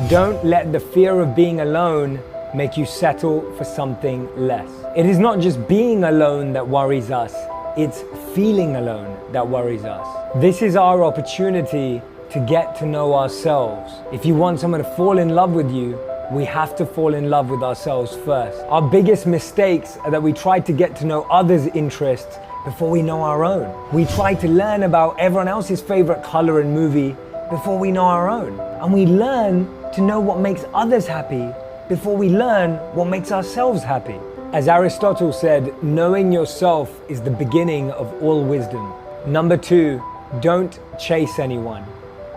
Don't let the fear of being alone make you settle for something less. It is not just being alone that worries us, it's feeling alone that worries us. This is our opportunity to get to know ourselves. If you want someone to fall in love with you, we have to fall in love with ourselves first. Our biggest mistakes are that we try to get to know others' interests before we know our own. We try to learn about everyone else's favorite color and movie before we know our own. And we learn to know what makes others happy before we learn what makes ourselves happy. As Aristotle said, knowing yourself is the beginning of all wisdom. Number 2, don't chase anyone.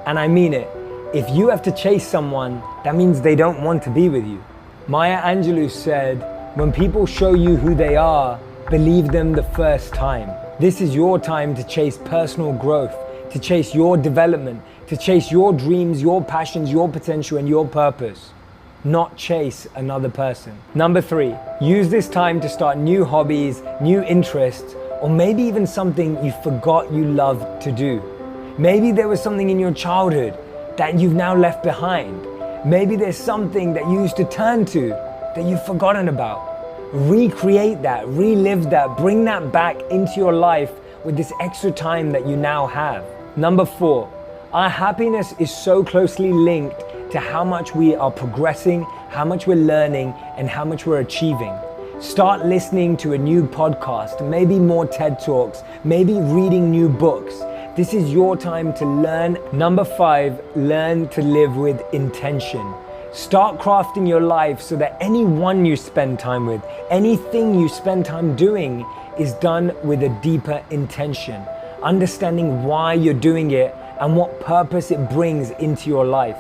And I mean it. If you have to chase someone, that means they don't want to be with you. Maya Angelou said, when people show you who they are, believe them the first time. This is your time to chase personal growth, to chase your development, to chase your dreams, your passions, your potential, and your purpose. Not chase another person. Number 3, use this time to start new hobbies, new interests, or maybe even something you forgot you loved to do. Maybe there was something in your childhood that you've now left behind. Maybe there's something that you used to turn to that you've forgotten about. Recreate that, relive that, bring that back into your life with this extra time that you now have. Number 4, our happiness is so closely linked to how much we are progressing, how much we're learning, and how much we're achieving. Start listening to a new podcast, maybe more TED Talks, maybe reading new books. This is your time to learn. Number 5, learn to live with intention. Start crafting your life so that anyone you spend time with, anything you spend time doing is done with a deeper intention. Understanding why you're doing it and what purpose it brings into your life.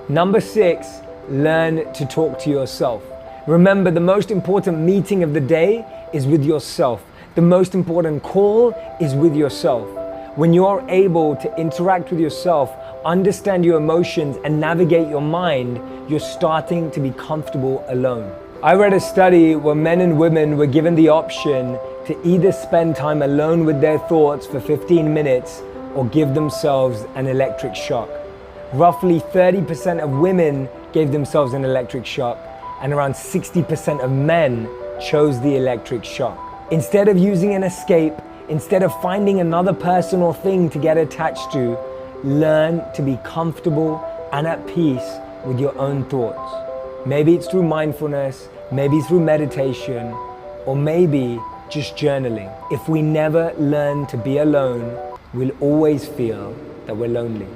Number 6, learn to talk to yourself. Remember, the most important meeting of the day is with yourself. The most important call is with yourself. When you're able to interact with yourself, understand your emotions, and navigate your mind, you're starting to be comfortable alone. I read a study where men and women were given the option to either spend time alone with their thoughts for 15 minutes or give themselves an electric shock. Roughly 30% of women gave themselves an electric shock, and around 60% of men chose the electric shock. Instead of using an escape, instead of finding another person or thing to get attached to, learn to be comfortable and at peace with your own thoughts. Maybe it's through mindfulness, maybe through meditation, or maybe just journaling. If we never learn to be alone, we'll always feel that we're lonely.